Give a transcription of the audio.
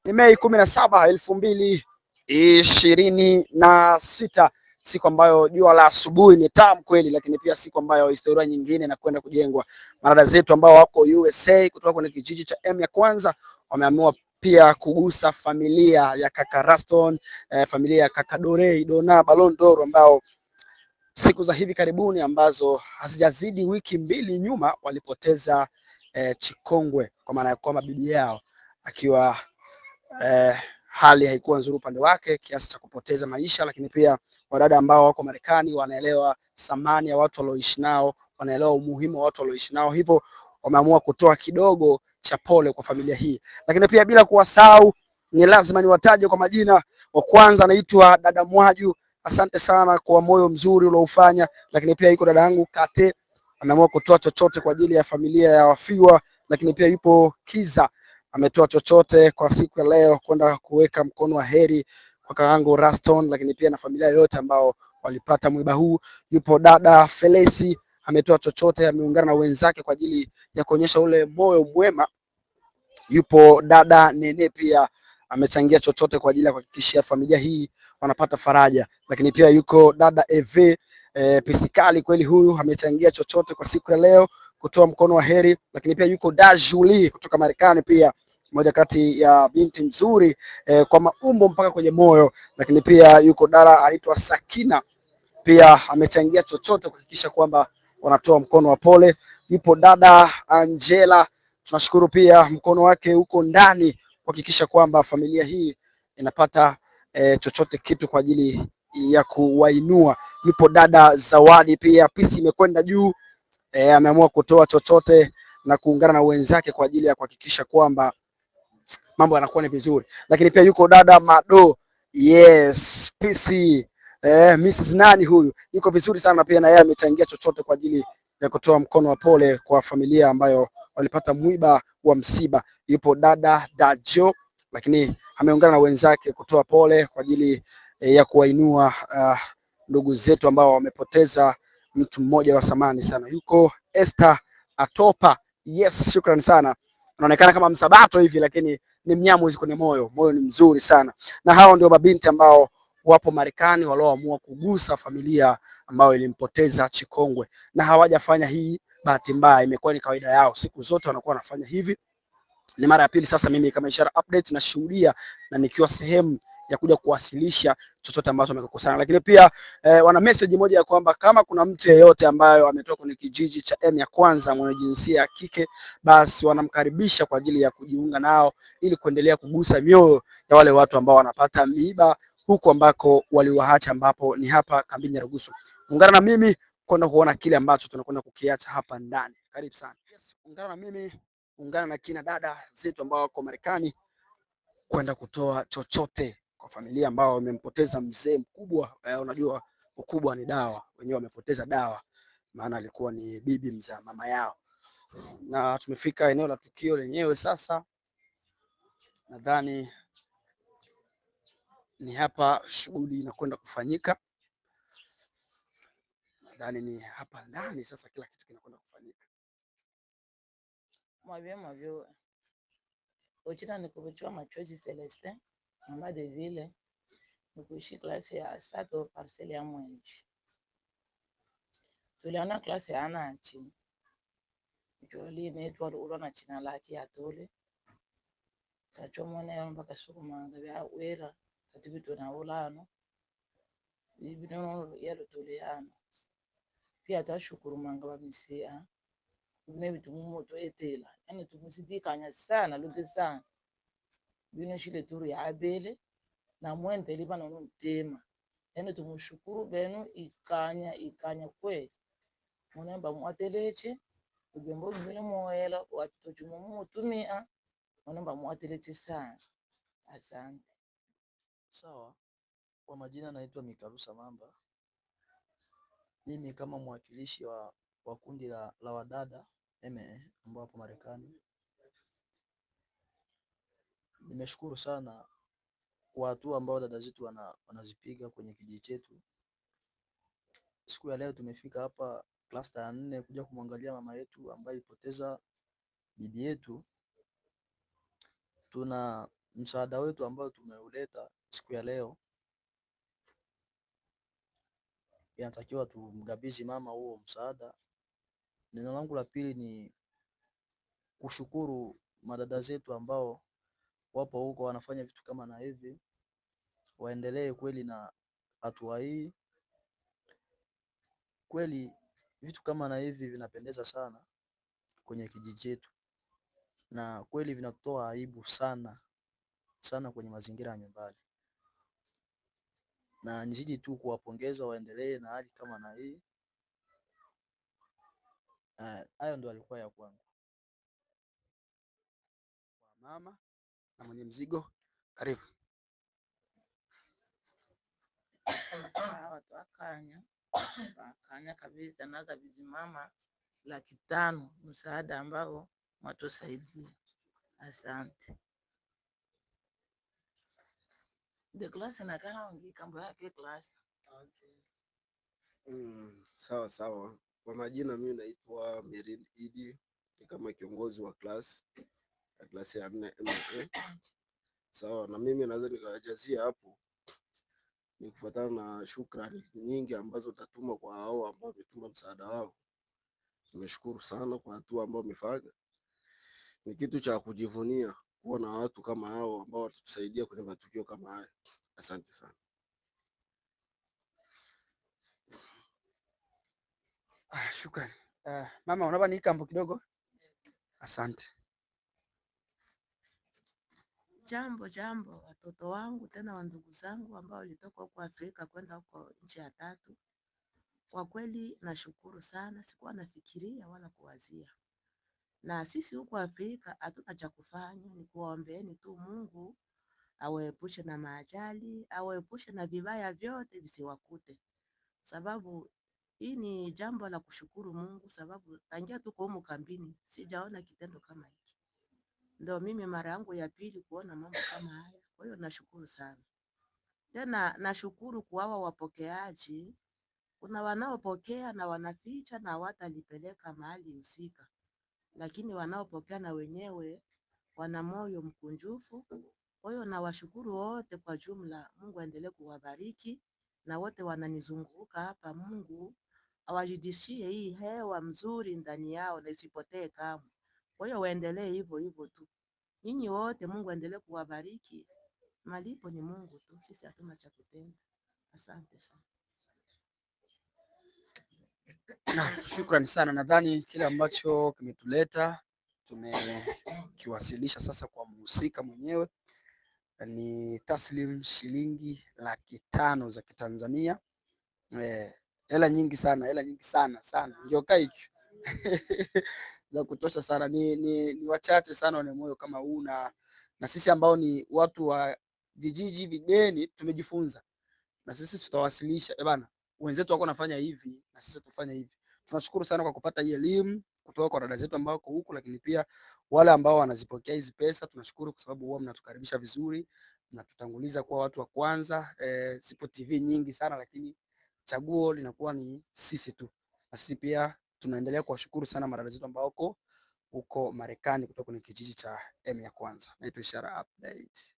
Ni Mei 17, 2026, siku ambayo jua la asubuhi ni tamu kweli, lakini pia siku ambayo historia nyingine inakwenda kujengwa. Marada zetu ambao wako USA kutoka kwenye kijiji cha M ya kwanza wameamua pia kugusa familia ya kaka Raston, familia ya kaka Dona Ballon d'Or ambao siku za hivi karibuni ambazo hazijazidi wiki mbili nyuma walipoteza Chikongwe, kwa maana ya kwamba bibi yao akiwa hali haikuwa nzuri upande wake kiasi cha kupoteza maisha. Lakini pia wadada ambao wako Marekani wanaelewa thamani ya watu walioishi nao, wanaelewa umuhimu wa watu walioishi nao, hivyo wameamua kutoa kidogo cha pole kwa familia hii. Lakini pia bila kuwasahau, ni lazima niwataje kwa majina. Wa kwanza anaitwa dada Mwaju, asante sana kwa moyo mzuri ulioufanya. Lakini pia yuko dada yangu Kate, ameamua kutoa chochote kwa ajili ya familia ya wafiwa. Lakini pia yupo Kiza, ametoa chochote kwa siku ya leo kwenda kuweka mkono wa heri kwa kaango Raston, lakini pia na familia yote ambao walipata mwiba huu. Yupo dada Felesi, ametoa chochote, ameungana na wenzake kwa ajili ya kuonyesha ule moyo mwema. Yupo dada Nene pia amechangia chochote kwa ajili ya kuhakikisha familia hii wanapata faraja. Lakini pia yuko dada Eve Pisikali, kweli huyu amechangia chochote kwa siku ya leo kutoa mkono wa heri. Lakini pia yuko da Julie kutoka Marekani, pia moja kati ya binti nzuri kwa maumbo mpaka kwenye moyo. Lakini pia yuko dada anaitwa Sakina, pia amechangia chochote kuhakikisha kwamba wanatoa mkono wa pole. Yupo dada Angela, tunashukuru pia mkono wake huko ndani kuhakikisha kwamba familia hii inapata chochote kitu kwa ajili ya kuwainua. Yupo dada Zawadi, pia pisi imekwenda juu, ameamua kutoa chochote na kuungana na wenzake kwa ajili ya kuhakikisha kwamba mambo yanakuwa ni vizuri. Lakini pia yuko dada Mado, yes, pisi Mrs. nani huyu yuko vizuri sana pia, na yeye amechangia chochote kwa ajili ya kutoa mkono wa pole kwa familia ambayo walipata mwiba wa msiba. Yupo dada Dajo, lakini ameungana na wenzake kutoa pole kwa ajili ya kuwainua ndugu zetu ambao wamepoteza mtu mmoja wa samani sana. Yuko Esther Atopa, yes, shukrani sana. Anaonekana kama msabato hivi, lakini ni mnyamuzi kwenye moyo. Moyo ni mzuri sana. Na hao ndio mabinti ambao wapo Marekani walioamua kugusa familia ambayo ilimpoteza Chikongwe, na hawajafanya hii bahati mbaya, imekuwa ni kawaida yao, siku zote wanakuwa wanafanya hivi. Ni mara ya pili sasa mimi kama Ishara Update nashuhudia na nikiwa sehemu ya kuja kuwasilisha chochote ambacho wamekosana. Lakini pia wana message moja ya kwamba kama kuna mtu yeyote ambaye ametoka kwenye kijiji cha M ya kwanza mwenye jinsia ya kike, basi wanamkaribisha kwa ajili ya kujiunga nao ili kuendelea kugusa mioyo ya wale watu ambao wanapata miiba huko ambako waliwaacha, ambapo ni hapa kambini Nyarugusu. Ungana na mimi kwenda kuona kile ambacho tunakwenda kukiacha hapa ndani. Karibu sana. Yes, ungana na mimi, ungana na kina dada zetu ambao wako Marekani kwenda kutoa chochote kwa familia ambao wamempoteza mzee mkubwa. Unajua ukubwa ni dawa, wenyewe wamepoteza dawa, maana alikuwa ni bibi mzaa mama yao. Na tumefika eneo la tukio lenyewe sasa, nadhani ni hapa shughuli inakwenda kufanyika. Nadhani ni hapa ndani sasa kila kitu kinakwenda kufanyika. Mwavyo ochita nikuvichwa Machozi Celestin mama de ville nikuishi klasi ya sato parcelle ya mwenji tuliana klasi ya anachi joli netwa ulo na china laki ya tole tachomone mpaka sukumanga bya wera tatibitu na ulano ibino yalo tuliano pia tashukuru manga babisia ne bitumu to etela yani tumusidikanya sana luze sana bino shile turu ya abele na mwende liba na mtema yani tumushukuru benu ikanya kweli munemba mwateleche ugembo mbele moela watutujumu mutumia munemba mwateleche sana. Asante. Sawa, kwa majina naitwa Mikarusa Mamba. Mimi kama mwakilishi wa kundi la wadada ambao hapo Marekani, nimeshukuru sana kwa hatua ambao dada zetu wanazipiga kwenye kijiji chetu. Siku ya leo tumefika hapa cluster ya 4 kuja kumwangalia mama yetu ambaye alipoteza bibi yetu. msaada wetu ambao tumeuleta siku ya leo, inatakiwa tumgabizi mama huo msaada. Neno langu la pili ni kushukuru madada zetu ambao wapo huko wanafanya vitu kama na hivi, waendelee kweli na hatua hii. Kweli vitu kama na hivi vinapendeza sana kwenye kijiji chetu, na kweli vinatoa aibu sana sana kwenye mazingira ya nyumbani, na nizidi tu kuwapongeza waendelee na hali kama na hii. Hayo ndo alikuwa ya kwangu. Mama na mwenye mzigo, karibu. Watu wakanya kabisa nakabizi mama 500,000 msaada ambao mwatusaidia. Asante. De klasi nakana ongi kambo yake klasi. Sawa sawa. Kwa majina mimi naitwa Merin Idi, ni kama kiongozi wa klasi ya 4 MA. Sawa, na mimi naweza nikawajazia hapo ni kufuatana na shukrani nyingi ambazo tatuma kwa hao ambao wametuma msaada wao. Tumeshukuru sana kwa hatua ambao wamefanya. Ni kitu cha kujivunia kuona watu kama hao ambao watatusaidia kwenye matukio kama haya. Asante sana. Shukrani. Mama, unaomba nikambo kidogo? Asante. Jambo watoto wangu tena wa ndugu zangu ambao walitoka huko Afrika kwenda huko nchi ya tatu. Kwa kweli nashukuru sana, sikuwa nafikiria wala kuwazia. Na sisi huko Afrika hatuna cha kufanya, ni kuombeeni tu Mungu awaepushe na maajali, awaepushe na vibaya vyote visiwakute. Sababu hii ni jambo la kushukuru Mungu, sababu tangia tuko humu kambini sijaona kitendo kama hiki. Ndio mimi mara yangu ya pili kuona mambo kama haya. Kwa hiyo nashukuru sana. Tena nashukuru kwa hawa wapokeaji. Kuna wanaopokea na wanaficha na hawatalipeleka mahali husika. Lakini wanaopokea na wenyewe wana moyo mkunjufu. Kwa hiyo nawashukuru wote kwa jumla. Mungu aendelee kuwabariki, na wote wananizunguka hapa. Mungu awazidishie hii hewa mzuri ndani yao na isipotee kamwe. Kwa hiyo waendelee hivyo hivyo tu. Nyinyi wote Mungu aendelee kuwabariki. Malipo ni Mungu tu, sisi hatuna cha kutenda. Asante sana. Shukrani sana. Nadhani kile ambacho kimetuleta tumekiwasilisha sasa kwa mhusika mwenyewe. Ni taslim shilingi 500,000 za Kitanzania. Hela nyingi sana sana. Ndio kaiki. Za kutosha sana. Ni wachache sana wana moyo kama huu, na sisi ambao ni watu wa vijiji vigeni tumejifunza. Na sisi tutawasilisha bana, wenzetu wako nafanya hivi na sisi tufanye hivi. Tunashukuru sana kwa kupata hii elimu kutoka kwa dada zetu ambao wako huku, lakini pia wale ambao wanazipokea hizi pesa tunashukuru kwa sababu wao mnatukaribisha vizuri, mnatutanguliza kuwa watu wa kwanza. Sipo TV nyingi sana, lakini chaguo linakuwa ni sisi tu. Na sisi pia tunaendelea kuwashukuru sana madada zetu ambao wako huko Marekani kutoka kwenye kijiji cha M ya kwanza. Naitwa Ishara Update.